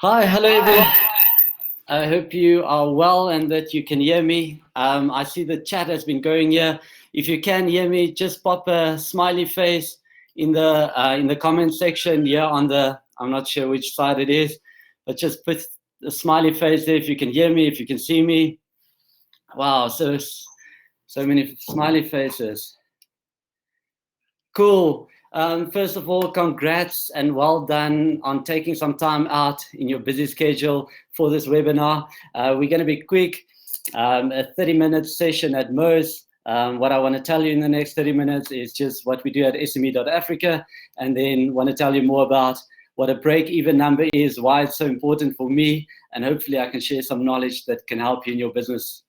Hi, hello everyone. I hope you are well and that you can hear me. I see the chat has been going here. If you can hear me, just pop a smiley face in the comment section here on the. I'm not sure which side it is, but just put a smiley face there if you can hear me, if you can see me. Wow, so many smiley faces. Cool. First of all, congrats and well done on taking some time out in your busy schedule for this webinar. We're going to be quick, a 30-minute session at most. What I want to tell you in the next 30 minutes is just what we do at SME.Africa, and then want to tell you more about what a break-even number is, why it's so important for me, and hopefully I can share some knowledge that can help you in your business.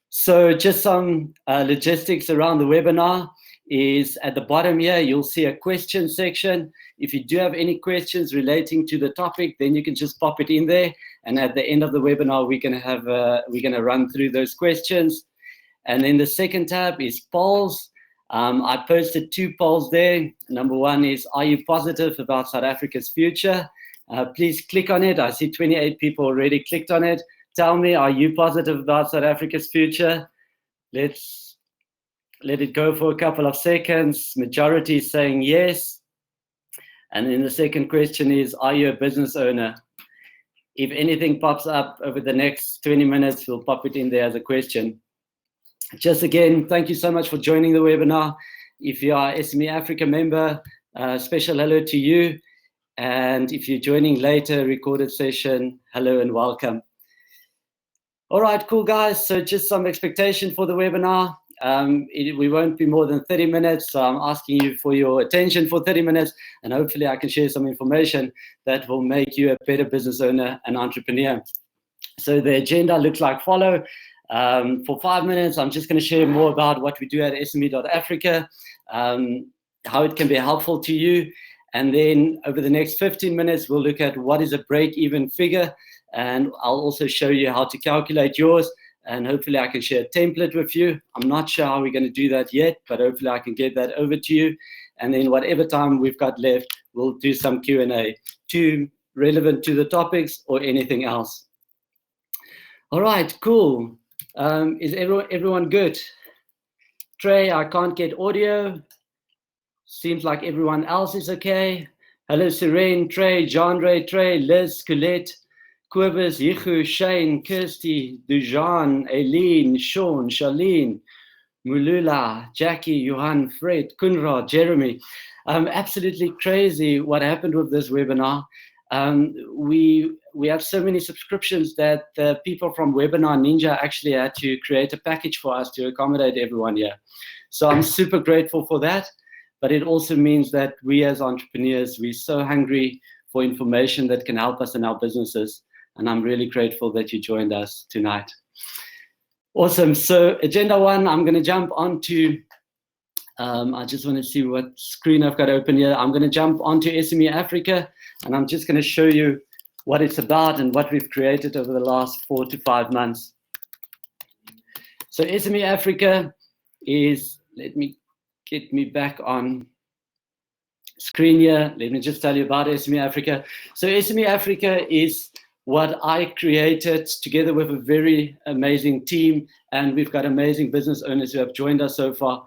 So just some logistics around the webinar is at the bottom here, you'll see a question section. If you do have any questions relating to the topic, then you can just pop it in there. And at the end of the webinar, we're gonna run through those questions. And then the second tab is polls. I posted 2 polls there. Number 1 is, are you positive about South Africa's future? Please click on it. I see 28 people already clicked on it. Tell me, are you positive about South Africa's future? Let's let it go for a couple of seconds. Majority is saying yes. And then the second question is, are you a business owner? If anything pops up over the next 20 minutes, we'll pop it in there as a question. Just again, thank you so much for joining the webinar. If you are SME Africa member, special hello to you. And if you're joining later, recorded session, hello and welcome. All right, cool guys. So just some expectation for the webinar. We won't be more than 30 minutes, so I'm asking you for your attention for 30 minutes, and hopefully I can share some information that will make you a better business owner and entrepreneur. So the agenda looks like follow. For 5 minutes, I'm just going to share more about what we do at SME.Africa, how it can be helpful to you, and then over the next 15 minutes, we'll look at what is a break-even figure, and I'll also show you how to calculate yours. And hopefully I can share a template with you. I'm not sure how we're going to do that yet, but hopefully I can get that over to you. And then whatever time we've got left, we'll do some Q&A relevant to the topics or anything else. All right, cool. Is everyone good? Trey, I can't get audio. Seems like everyone else is okay. Hello, Serene, Trey, Jean-Ray, Trey, Liz, Colette, Kobus, Yichu, Shane, Kirsty, Dujan, Aileen, Sean, Charlene, Mulula, Jackie, Johan, Fred, Kunrad, Jeremy. Absolutely crazy what happened with this webinar. We have so many subscriptions that the people from Webinar Ninja actually had to create a package for us to accommodate everyone here. So I'm super grateful for that. But it also means that we as entrepreneurs, we're so hungry for information that can help us in our businesses. And I'm really grateful that you joined us tonight. Awesome. So agenda 1, I'm going to jump onto, I just want to see what screen I've got open here. I'm going to jump onto SME Africa, and I'm just going to show you what it's about and what we've created over the last 4 to 5 months. So SME Africa is, let me get me back on screen here. Let me just tell you about SME Africa. So SME Africa is what I created together with a very amazing team, and we've got amazing business owners who have joined us so far.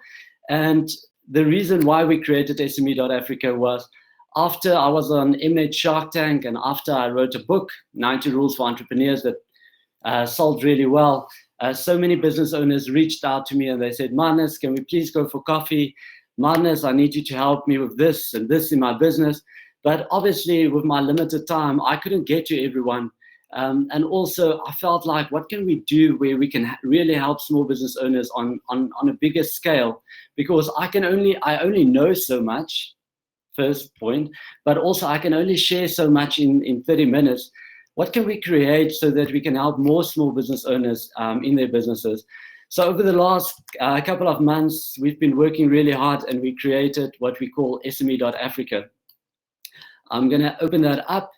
And the reason why we created SME.Africa was after I was on Mnet Shark Tank and after I wrote a book, 90 Rules for Entrepreneurs, that sold really well, so many business owners reached out to me and they said, Marnus, can we please go for coffee? Marnus, I need you to help me with this and this in my business. But obviously, with my limited time, I couldn't get to everyone. And also, I felt like, what can we do where we can really help small business owners on a bigger scale? Because I only know so much, first point, but also I can only share so much in 30 minutes. What can we create so that we can help more small business owners in their businesses? So over the last couple of months, we've been working really hard, and we created what we call SME.Africa. I'm going to open that up,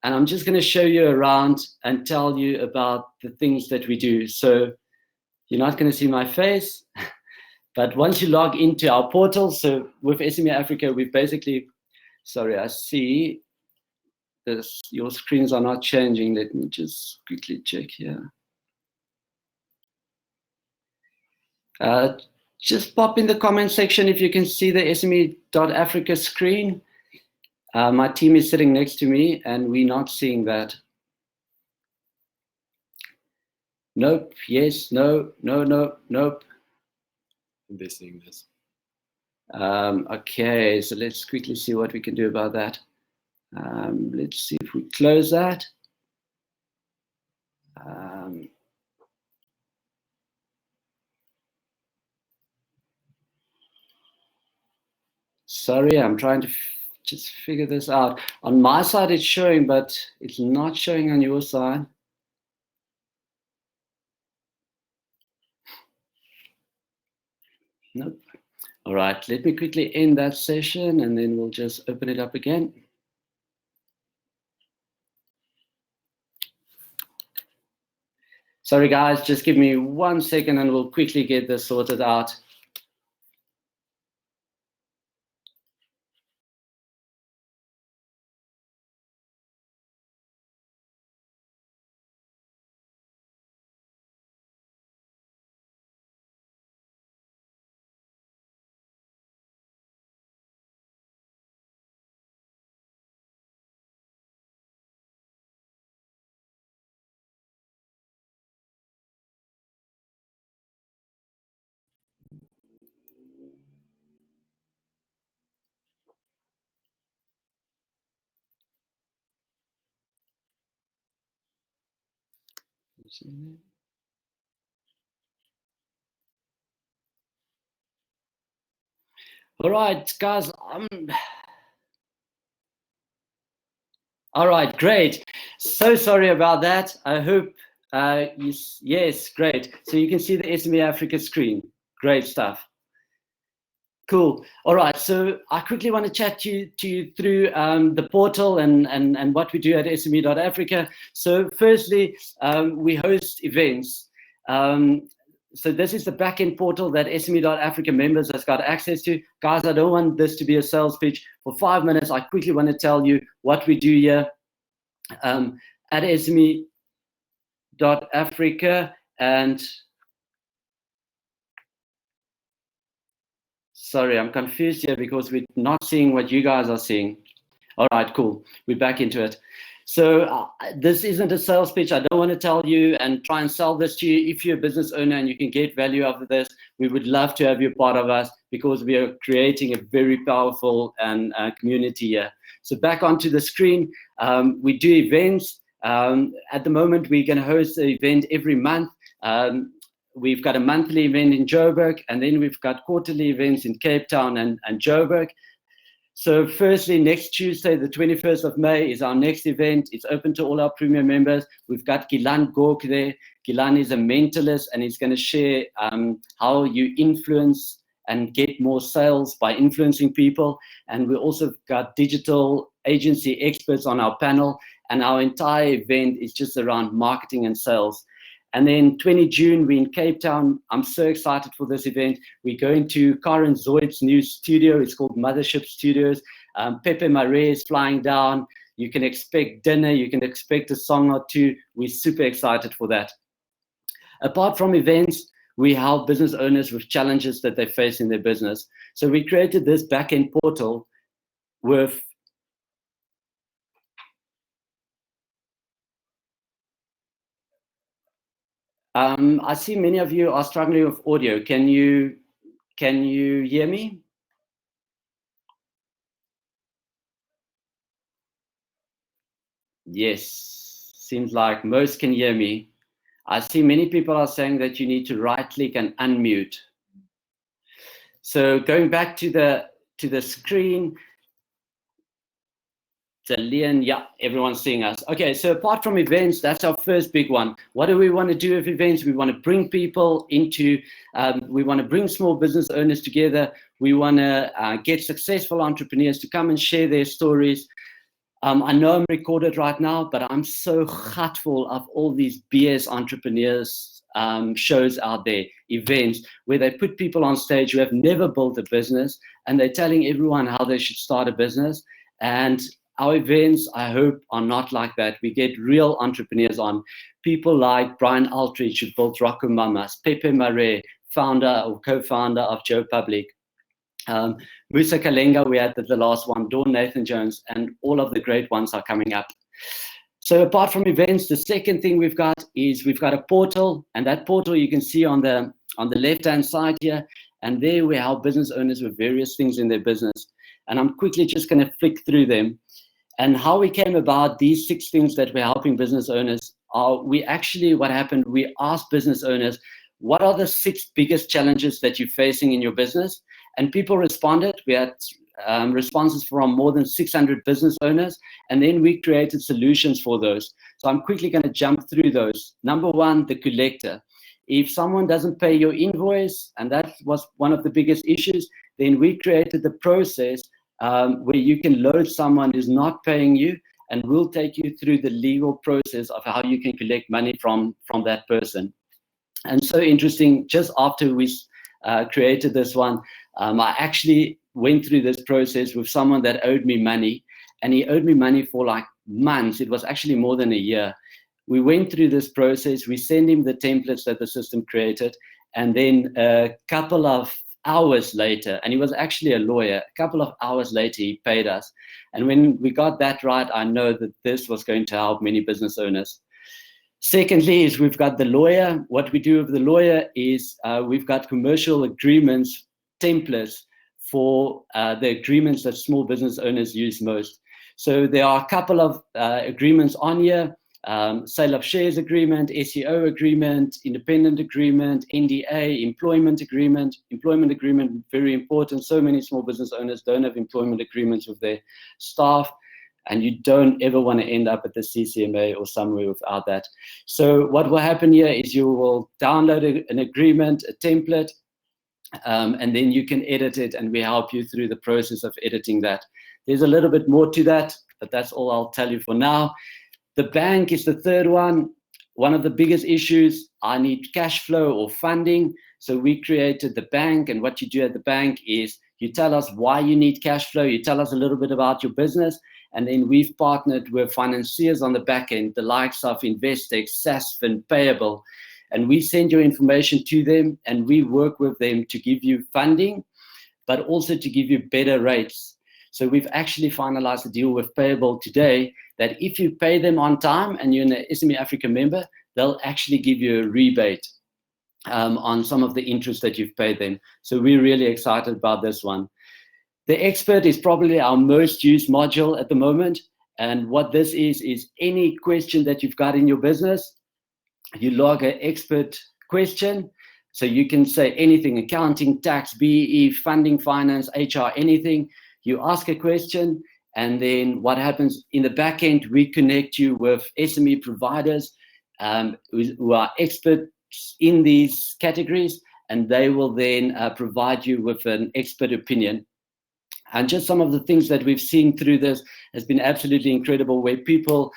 and I'm just going to show you around and tell you about the things that we do. So you're not going to see my face, but once you log into our portal, so with SME Africa, we basically, sorry, I see your screens are not changing. Let me just quickly check here. Just pop in the comment section if you can see the SME.Africa screen. My team is sitting next to me and we're not seeing that. Nope, yes, no, no, no, nope. They're seeing this. Okay, so let's quickly see what we can do about that. Let's see if we close that. Sorry, I'm trying to just figure this out. On my side, it's showing, but it's not showing on your side. Nope. All right, let me quickly end that session and then we'll just open it up again. Sorry guys, just give me 1 second and we'll quickly get this sorted out. All right, guys. All right, great. So sorry about that. I hope, yes, great. So you can see the SME Africa screen. Great stuff. Cool. All right. So I quickly want to chat to you through the portal and what we do at SME.Africa. So firstly, we host events. So this is the backend portal that SME.Africa members has got access to. Guys, I don't want this to be a sales pitch. For 5 minutes, I quickly want to tell you what we do here at SME.Africa. And sorry, I'm confused here because we're not seeing what you guys are seeing. All right, cool. We're back into it. So this isn't a sales pitch. I don't want to tell you and try and sell this to you. If you're a business owner and you can get value out of this, we would love to have you part of us because we are creating a very powerful community here. So back onto the screen, we do events. At the moment, we're going to host an event every month. We've got a monthly event in Joburg, and then we've got quarterly events in Cape Town and Joburg. So firstly, next Tuesday, the 21st of May, is our next event. It's open to all our premium members. We've got Gilan Gork there. Gilan is a mentalist, and he's going to share how you influence and get more sales by influencing people. And we also got digital agency experts on our panel, and our entire event is just around marketing and sales. And then 20 June, we're in Cape Town. I'm so excited for this event. We're going to Karen Zoid's new studio. It's called Mothership Studios. Pepe Marais is flying down. You can expect dinner. You can expect a song or two. We're super excited for that. Apart from events, we help business owners with challenges that they face in their business. So we created this back-end portal with I see many of you are struggling with audio. Can you hear me? Yes, seems like most can hear me. I see many people are saying that you need to right click and unmute. So going back to the screen, Leon, yeah, everyone's seeing us. Okay, so apart from events, that's our first big one. What do we want to do with events? We want to bring people into, we want to bring small business owners together. We want to get successful entrepreneurs to come and share their stories. I know I'm recorded right now, but I'm so full of all these BS entrepreneurs shows out there, events, where they put people on stage who have never built a business, and they're telling everyone how they should start a business. And Our events, I hope, are not like that. We get real entrepreneurs on, people like Brian Altridge, who built Rocco Mamas, Pepe Mare, founder or co-founder of Joe Public, Musa Kalenga, we had the last one, Dawn Nathan Jones, and all of the great ones are coming up. So apart from events, the second thing we've got a portal, and that portal you can see on the left-hand side here, and there we help business owners with various things in their business. And I'm quickly just going to flick through them. And how we came about these 6 things that we're helping business owners are, what happened, we asked business owners, what are the 6 biggest challenges that you're facing in your business? And people responded. We had responses from more than 600 business owners, and then we created solutions for those. So I'm quickly going to jump through those. Number 1, the collector. If someone doesn't pay your invoice, and that was one of the biggest issues, then we created the process where you can load someone who's not paying you, and we'll take you through the legal process of how you can collect money from that person. And so interesting, just after we created this one, I actually went through this process with someone that owed me money, and he owed me money for like months. It was actually more than a year. We went through this process. We sent him the templates that the system created, and then a couple of hours later, and he was actually a lawyer, a couple of hours later, he paid us. And when we got that right, I know that this was going to help many business owners. Secondly is we've got the lawyer. What we do with the lawyer is we've got commercial agreements, templates for the agreements that small business owners use most. So there are a couple of agreements on here, sale of shares agreement, SEO agreement, independent agreement, NDA, employment agreement. Employment agreement, very important. So many small business owners don't have employment agreements with their staff, and you don't ever want to end up at the CCMA or somewhere without that. So what will happen here is you will download an agreement, a template, and then you can edit it, and we help you through the process of editing that. There's a little bit more to that, but that's all I'll tell you for now. The bank is the third one. One of the biggest issues, I need cash flow or funding. So we created the bank, and what you do at the bank is you tell us why you need cash flow, you tell us a little bit about your business, and then we've partnered with financiers on the back end, the likes of Investex, Sasfin, Payable, and we send your information to them, and we work with them to give you funding, but also to give you better rates. So we've actually finalized a deal with Payable today that if you pay them on time and you're an SME Africa member, they'll actually give you a rebate on some of the interest that you've paid them. So we're really excited about this one. The expert is probably our most used module at the moment. And what this is any question that you've got in your business, you log an expert question. So you can say anything, accounting, tax, BE, funding, finance, HR, anything. You ask a question, and then what happens in the back end, we connect you with SME providers who are experts in these categories, and they will then provide you with an expert opinion. And just some of the things that we've seen through this has been absolutely incredible, where people,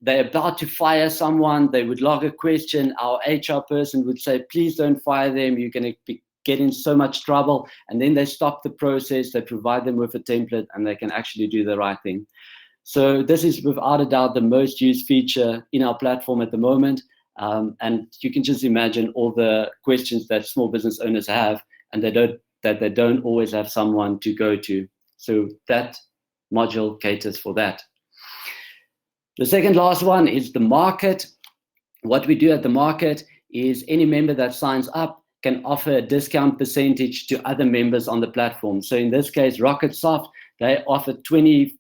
they're about to fire someone, they would log a question, our HR person would say, please don't fire them, you're going to get in so much trouble. And then they stop the process, they provide them with a template, and they can actually do the right thing. So this is without a doubt the most used feature in our platform at the moment. And you can just imagine all the questions that small business owners have, and they don't always have someone to go to. So that module caters for that. The second last one is the market. What we do at the market is any member that signs up can offer a discount percentage to other members on the platform. So in this case, RocketSoft, they offer 20%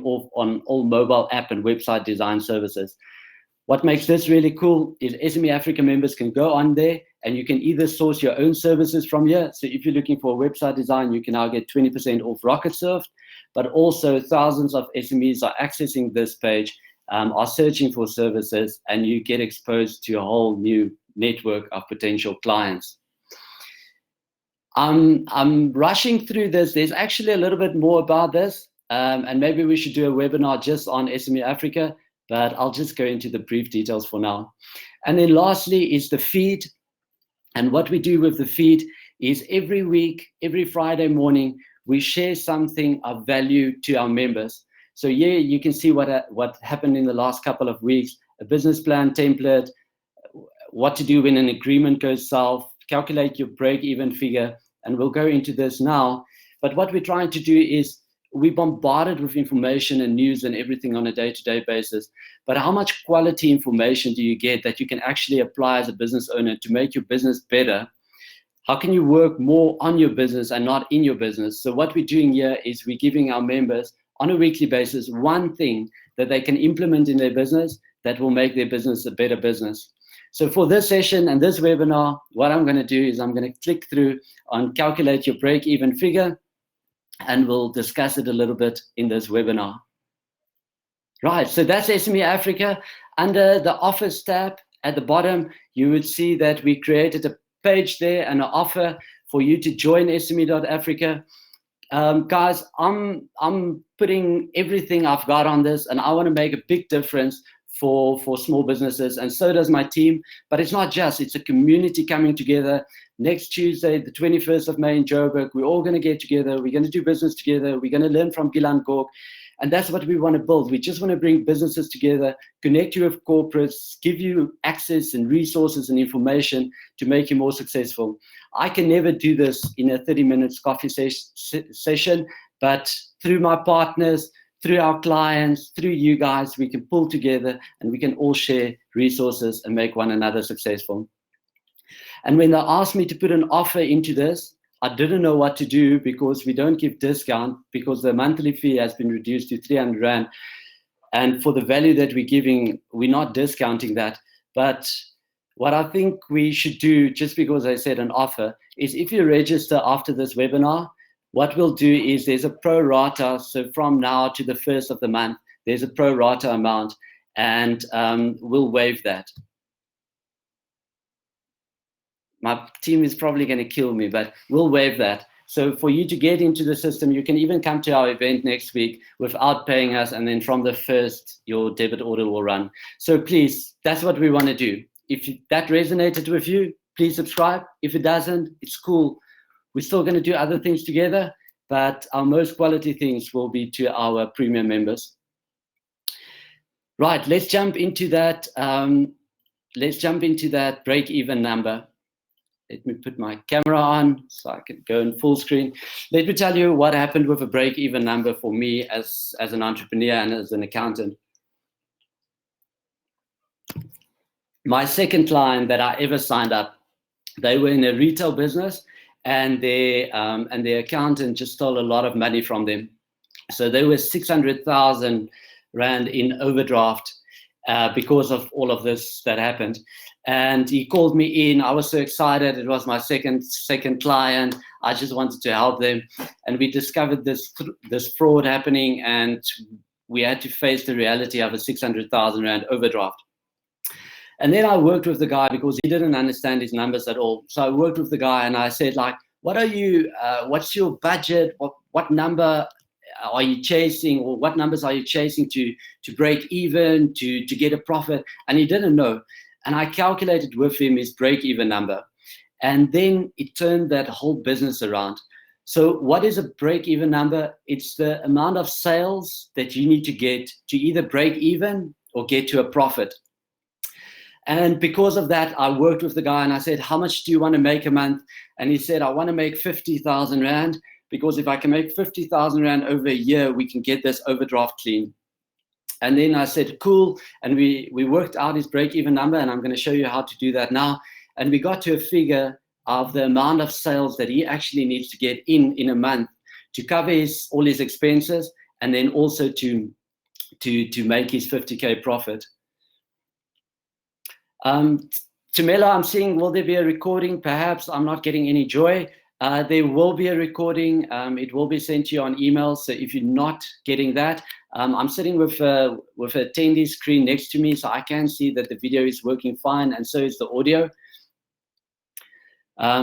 off on all mobile app and website design services. What makes this really cool is SME Africa members can go on there, and you can either source your own services from here. So if you're looking for a website design, you can now get 20% off RocketSoft, but also thousands of SMEs are accessing this page, are searching for services, and you get exposed to a whole new network of potential clients. I'm rushing through this. There's actually a little bit more about this, and maybe we should do a webinar just on SME Africa, but I'll just go into the brief details for now. And then lastly is the feed. And what we do with the feed is every week, every Friday morning, we share something of value to our members. So here you can see what happened in the last couple of weeks, a business plan template, what to do when an agreement goes south, calculate your break-even figure, and we'll go into this now. But what we're trying to do is we're bombarded with information and news and everything on a day-to-day basis. But how much quality information do you get that you can actually apply as a business owner to make your business better? How can you work more on your business and not in your business? So what we're doing here is we're giving our members on a weekly basis one thing that they can implement in their business that will make their business a better business. So for this session and this webinar, what I'm going to do is I'm going to click through on calculate your break-even figure, and we'll discuss it a little bit in this webinar. Right, so that's SME Africa. Under the Offers tab at the bottom, you would see that we created a page there and an offer for you to join SME.Africa. Guys, I'm putting everything I've got on this, and I want to make a big difference for small businesses, and so does my team. But it's not just, it's a community coming together. Next Tuesday, the 21st of May in Joburg, we're all going to get together. We're going to do business together. We're going to learn from Gilan Gork. And that's what we want to build. We just want to bring businesses together, connect you with corporates, give you access and resources and information to make you more successful. I can never do this in a 30-minute coffee session, but through my partners, through our clients, through you guys, we can pull together and we can all share resources and make one another successful. And when they asked me to put an offer into this, I didn't know what to do because we don't give discount because the monthly fee has been reduced to 300 Rand. And for the value that we're giving, we're not discounting that. But what I think we should do, just because I said an offer, is if you register after this webinar, what we'll do is there's a pro rata. So from now to the 1st of the month, there's a pro rata amount, and we'll waive that. My team is probably going to kill me, but we'll waive that. So for you to get into the system, you can even come to our event next week without paying us, and then from the 1st, your debit order will run. So please, that's what we want to do. If that resonated with you, please subscribe. If it doesn't, it's cool. We're still going to do other things together, but our most quality things will be to our premium members. Right, let's jump into that. Let's jump into that break-even number. Let me put my camera on so I can go in full screen. Let me tell you what happened with a break-even number for me as an entrepreneur and as an accountant. My second client that I ever signed up, they were in a retail business, and their accountant just stole a lot of money from them. So they were 600,000 Rand in overdraft because of all of this that happened. And he called me in. I was so excited. It was my second client. I just wanted to help them. And we discovered this fraud happening, and we had to face the reality of a 600,000 Rand overdraft. And then I worked with the guy because he didn't understand his numbers at all. So I worked with the guy and I said, like, what's your budget? What number are you chasing, or what numbers are you chasing to break even, to get a profit? And he didn't know. And I calculated with him his break-even number. And then it turned that whole business around. So what is a break-even number? It's the amount of sales that you need to get to either break even or get to a profit. And because of that, I worked with the guy and I said, how much do you want to make a month? And he said, I want to make 50,000 Rand, because if I can make 50,000 Rand over a year, we can get this overdraft clean. And then I said, cool. And we worked out his break-even number, and I'm going to show you how to do that now. And we got to a figure of the amount of sales that he actually needs to get in a month to cover all his expenses, and then also to make his 50K profit. Tamela, I'm seeing, will there be a recording? Perhaps I'm not getting any joy. There will be a recording. It will be sent to you on email. So if you're not getting that, I'm sitting with a attendee screen next to me, so I can see that the video is working fine, and so is the audio.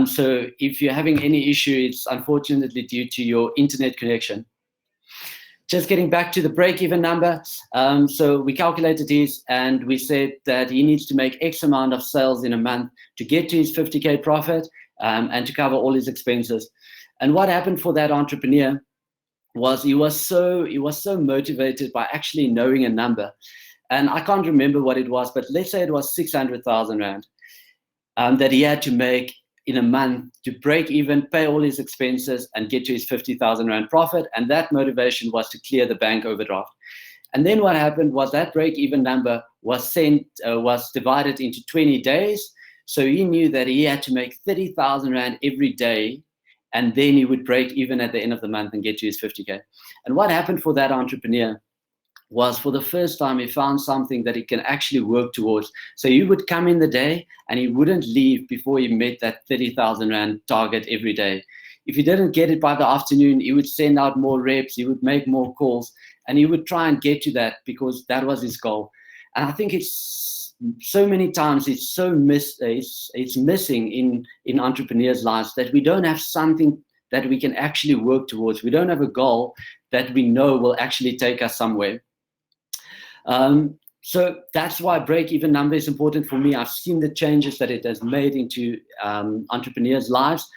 So if you're having any issue, it's unfortunately due to your internet connection. Just getting back to the break-even number. So we calculated his, and we said that he needs to make X amount of sales in a month to get to his 50K profit, and to cover all his expenses. And what happened for that entrepreneur was he was so motivated by actually knowing a number, and I can't remember what it was, but let's say it was 600,000 rand that he had to make in a month to break even, pay all his expenses, and get to his 50,000 rand profit. And that motivation was to clear the bank overdraft. And then what happened was that break-even number was divided into 20 days. So he knew that he had to make 30,000 rand every day, and then he would break even at the end of the month and get to his 50K. And what happened for that entrepreneur was, for the first time, he found something that he can actually work towards. So he would come in the day and he wouldn't leave before he met that 30,000 rand target every day. If he didn't get it by the afternoon, he would send out more reps, he would make more calls, and he would try and get to that because that was his goal. And I think it's so many times it's missing in entrepreneurs' lives that we don't have something that we can actually work towards. We don't have a goal that we know will actually take us somewhere. So that's why break-even number is important for me. I've seen the changes that it has made into entrepreneurs' lives.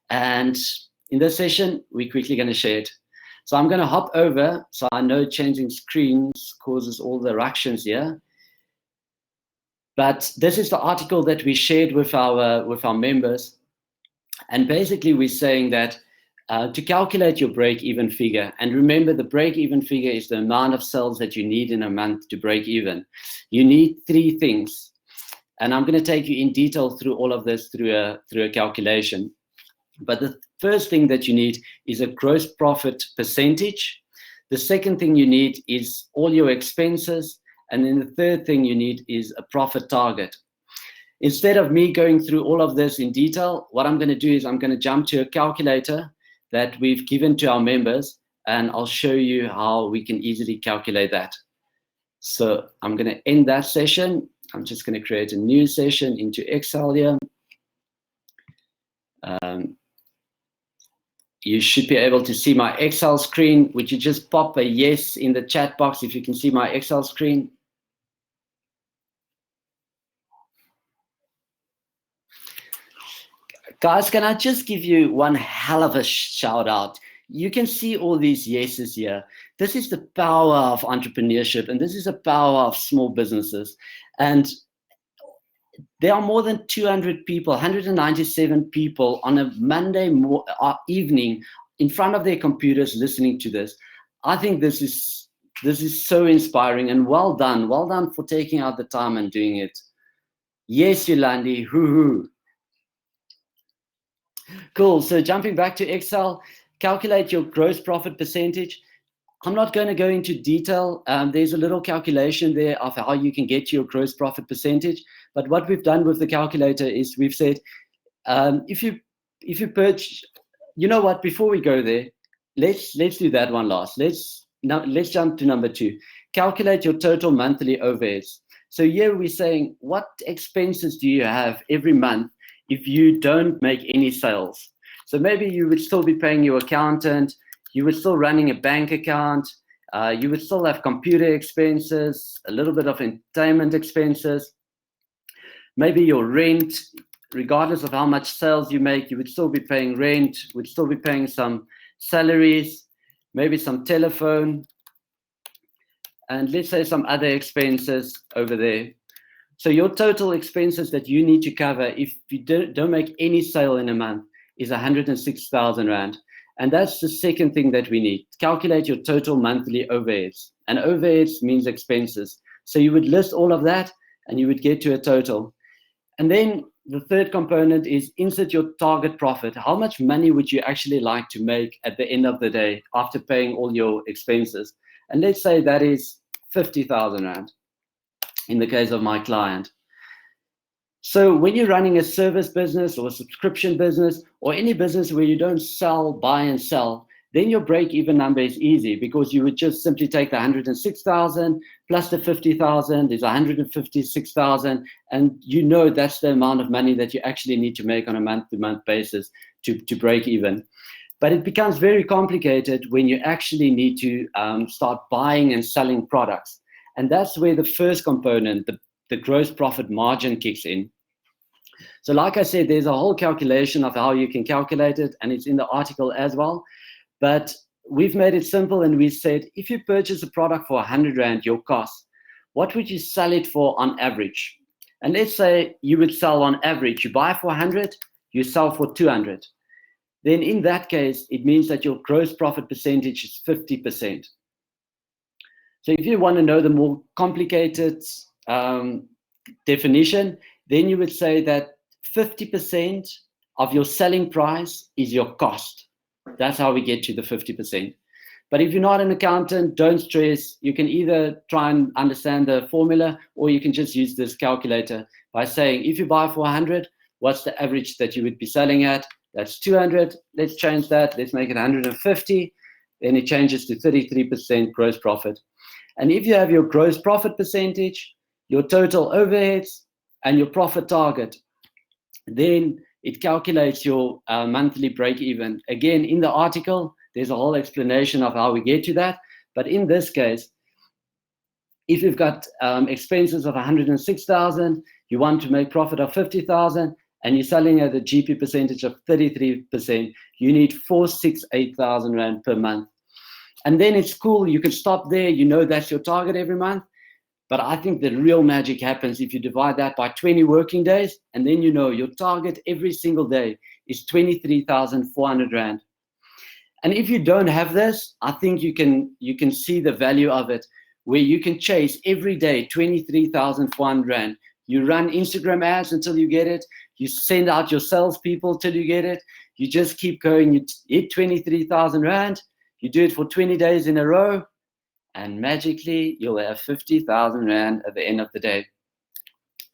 And in this session, we're quickly going to share it. So I'm going to hop over. So I know changing screens causes all the ructions here. But this is the article that we shared with our members. And basically, we're saying that to calculate your break-even figure, and remember, the break-even figure is the amount of sales that you need in a month to break even. You need 3 things, and I'm going to take you in detail through all of this through a calculation. But the first thing that you need is a gross profit percentage. The second thing you need is all your expenses, and then the third thing you need is a profit target. Instead of me going through all of this in detail, what I'm going to do is I'm going to jump to a calculator that we've given to our members, and I'll show you how we can easily calculate that. So I'm going to end that session. I'm just going to create a new session into Excel here. You should be able to see my Excel screen. Would you just pop a yes in the chat box if you can see my Excel screen? Guys, can I just give you one hell of a shout out? You can see all these yeses here. This is the power of entrepreneurship, and this is the power of small businesses. And there are more than 200 people, 197 people on a Monday evening in front of their computers listening to this. I think this is so inspiring, and well done. Well done for taking out the time and doing it. Yes, Yolandi, hoo-hoo. Cool. So jumping back to Excel, calculate your gross profit percentage. I'm not going to go into detail. There's a little calculation there of how you can get to your gross profit percentage. But what we've done with the calculator is we've said, if you purchase, you know what? Before we go there, let's do that one last. Let's jump to number 2. Calculate your total monthly overheads. So here we're saying, what expenses do you have every month if you don't make any sales? So maybe you would still be paying your accountant, you would still running a bank account, you would still have computer expenses, a little bit of entertainment expenses, maybe your rent, regardless of how much sales you make, you would still be paying rent, would still be paying some salaries, maybe some telephone, and let's say some other expenses over there. So your total expenses that you need to cover if you don't make any sale in a month is 106,000 Rand. And that's the second thing that we need. Calculate your total monthly overheads. And overheads means expenses. So you would list all of that and you would get to a total. And then the third component is insert your target profit. How much money would you actually like to make at the end of the day after paying all your expenses? And let's say that is 50,000 Rand in the case of my client. So when you're running a service business or a subscription business or any business where you don't sell, buy and sell, then your break-even number is easy because you would just simply take the 106,000 plus the 50,000 is 156,000, and you know that's the amount of money that you actually need to make on a month-to-month basis to break even. But it becomes very complicated when you actually need to start buying and selling products. And that's where the first component, the gross profit margin, kicks in. So like I said, there's a whole calculation of how you can calculate it, and it's in the article as well. But we've made it simple, and we said, if you purchase a product for 100 Rand, your cost, what would you sell it for on average? And let's say you would sell on average, you buy for 100, you sell for 200. Then in that case, it means that your gross profit percentage is 50%. So if you want to know the more complicated definition, then you would say that 50% of your selling price is your cost. That's how we get to the 50%. But if you're not an accountant, don't stress. You can either try and understand the formula, or you can just use this calculator by saying, if you buy for 100, what's the average that you would be selling at? That's 200. Let's change that. Let's make it 150. Then it changes to 33% gross profit. And if you have your gross profit percentage, your total overheads, and your profit target, then it calculates your monthly break even. Again, in the article, there's a whole explanation of how we get to that. But in this case, if you've got expenses of 106,000, you want to make profit of 50,000, and you're selling at a GP percentage of 33%, you need 468,000 Rand per month. And then it's cool, you can stop there, you know that's your target every month. But I think the real magic happens if you divide that by 20 working days, and then you know your target every single day is 23,400 Rand. And if you don't have this, I think you can see the value of it, where you can chase every day 23,400 Rand. You run Instagram ads until you get it. You send out your salespeople till you get it. You just keep going. You hit 23,000 Rand. You do it for 20 days in a row, and magically you'll have 50,000 Rand at the end of the day.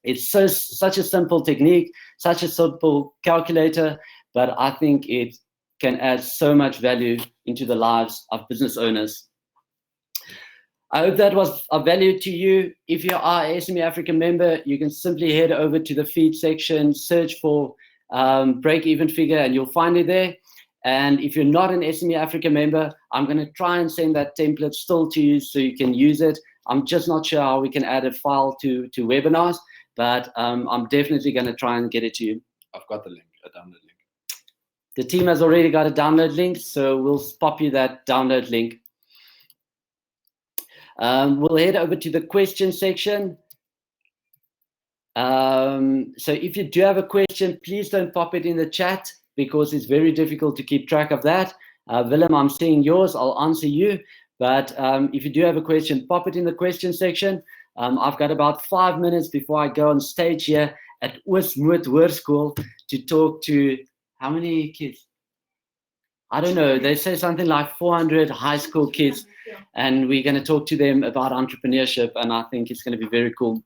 It's such a simple technique, such a simple calculator, but I think it can add so much value into the lives of business owners. I hope that was of value to you. If you are a SME Africa member, you can simply head over to the feed section, search for break-even figure, and you'll find it there. And if you're not an SME Africa member, I'm going to try and send that template still to you so you can use it. I'm just not sure how we can add a file to webinars, but I'm definitely going to try and get it to you. I've got the link, a download link. The team has already got a download link, so we'll pop you that download link. We'll head over to the question section. So if you do have a question, please don't pop it in the chat, because it's very difficult to keep track of that. Willem, I'm seeing yours. I'll answer you. But if you do have a question, pop it in the question section. I've got about 5 minutes before I go on stage here at Oosmoed Hoërskool to talk to how many kids? I don't know. They say something like 400 high school kids. And we're going to talk to them about entrepreneurship. And I think it's going to be very cool.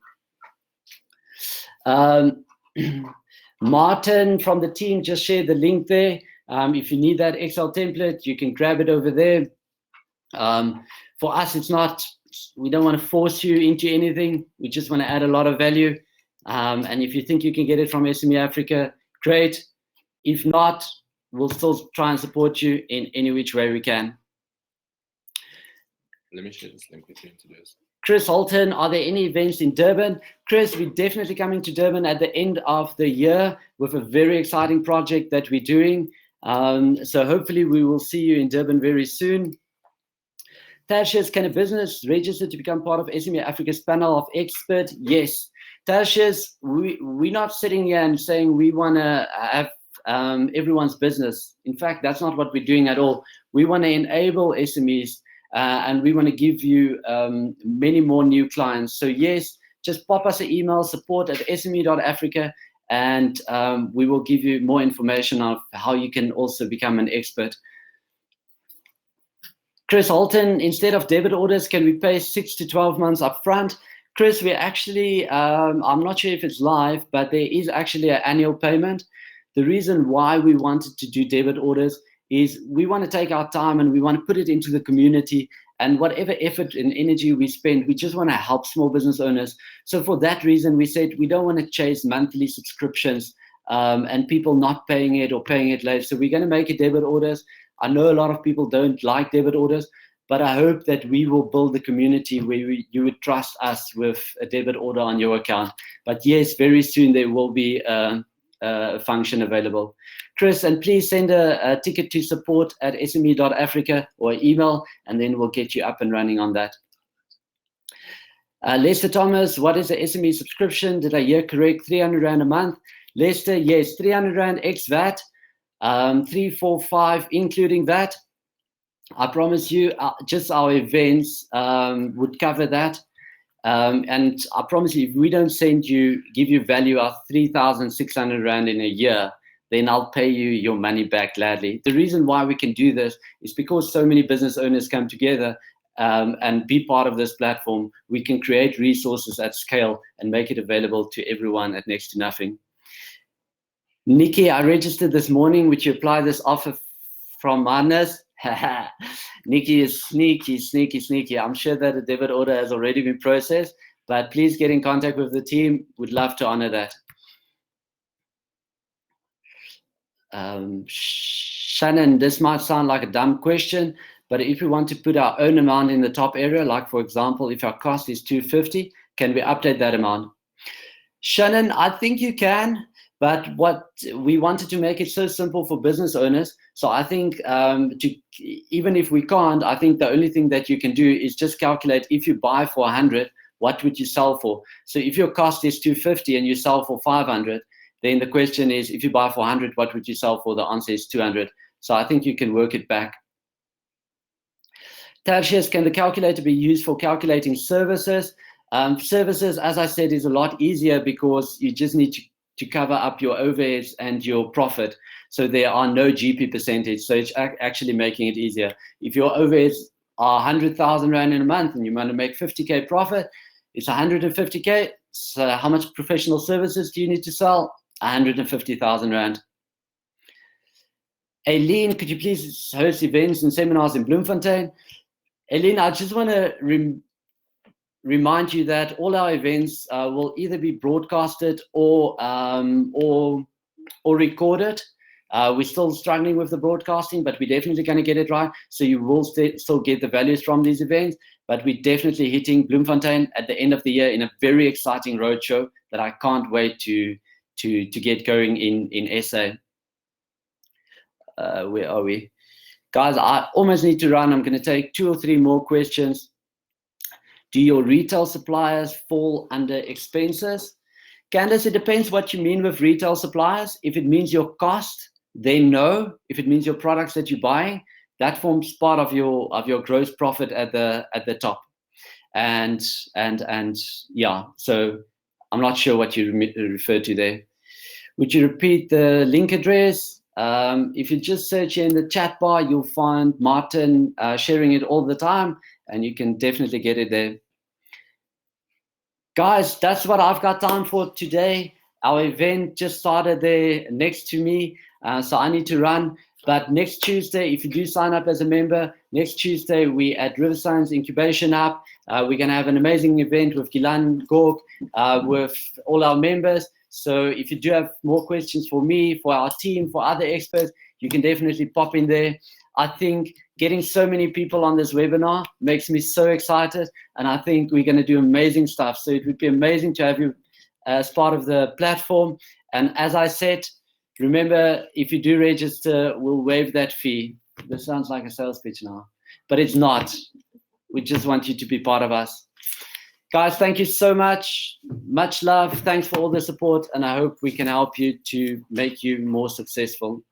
Martin from the team just shared the link there. If you need that Excel template, you can grab it over there. For us, it's not, we don't want to force you into anything. We just want to add a lot of value. And if you think you can get it from SME Africa, great. If not, we'll still try and support you in any which way we can. Let me share this link with you in today's. Chris Holton, are there any events in Durban? Chris, we're definitely coming to Durban at the end of the year with a very exciting project that we're doing. So hopefully we will see you in Durban very soon. Tertius, can a business register to become part of SME Africa's panel of experts? Yes. Tertius, we're not sitting here and saying we want to have everyone's business. In fact, that's not what we're doing at all. We want to enable SMEs. And we want to give you many more new clients. So yes, just pop us an email, support@sme.africa, and we will give you more information on how you can also become an expert. Chris Holton, instead of debit orders, can we pay 6 to 12 months up front? Chris, we actually, I'm not sure if it's live, but there is actually an annual payment. The reason why we wanted to do debit orders is we want to take our time and we want to put it into the community, and whatever effort and energy we spend, we just want to help small business owners. So for that reason, we said we don't want to chase monthly subscriptions and people not paying it or paying it late. So we're going to make it debit orders. I know a lot of people don't like debit orders, but I hope that we will build the community where you would trust us with a debit order on your account. But yes, very soon there will be a function available. Chris, and please send a ticket to support@sme.africa or email, and then we'll get you up and running on that. Lester Thomas, what is the SME subscription? Did I hear correct? 300 Rand a month. Lester, yes, 300 Rand ex VAT, 345 including VAT. I promise you, just our events would cover that. And I promise you, if we don't give you value of 3,600 Rand in a year, then I'll pay you your money back gladly. The reason why we can do this is because so many business owners come together and be part of this platform. We can create resources at scale and make it available to everyone at next to nothing. Nikki, I registered this morning. Would you apply this offer from Madness? Nikki is sneaky. I'm sure that a debit order has already been processed, but please get in contact with the team. Would love to honor that. Shannon, this might sound like a dumb question, but if we want to put our own amount in the top area, like for example, if our cost is 250, can we update that amount? Shannon, I think you can. But what we wanted to make it so simple for business owners. So I think even if we can't, I think the only thing that you can do is just calculate, if you buy for 100, what would you sell for? So if your cost is 250 and you sell for 500, then the question is, if you buy for 100, what would you sell for? The answer is 200. So I think you can work it back. Tavshias, can the calculator be used for calculating services? Services, as I said, is a lot easier because you just need to cover up your overheads and your profit. So there are no GP percentage. So it's actually making it easier. If your overheads are 100,000 Rand in a month and you want to make 50K profit, it's 150K. So how much professional services do you need to sell? 150,000 Rand. Aileen, could you please host events and seminars in Bloemfontein? Aileen, I just want to remind you that all our events will either be broadcasted or recorded. We're still struggling with the broadcasting, but we're definitely going to get it right. So you will still get the values from these events, but we're definitely hitting Bloemfontein at the end of the year in a very exciting roadshow that I can't wait to get going in SA. Where are we? Guys, I almost need to run. I'm going to take 2 or 3 more questions. Do your retail suppliers fall under expenses? Candace, it depends what you mean with retail suppliers. If it means your cost, then no. If it means your products that you're buying, that forms part of your gross profit at the top. And yeah, so I'm not sure what you refer to there. Would you repeat the link address? If you just search in the chat bar, you'll find Martin sharing it all the time, and you can definitely get it there. Guys, that's what I've got time for today. Our event just started there next to me, so I need to run. But next Tuesday, if you do sign up as a member, next Tuesday we at Riverside's Incubation Hub. We're going to have an amazing event with Gilan Gork, with all our members. So if you do have more questions for me, for our team, for other experts, you can definitely pop in there. I think getting so many people on this webinar makes me so excited, and I think we're going to do amazing stuff. So it would be amazing to have you as part of the platform. And as I said, remember, if you do register, we'll waive that fee. This sounds like a sales pitch now, but it's not. We just want you to be part of us. Guys, thank you so much. Much love. Thanks for all the support, and I hope we can help you to make you more successful.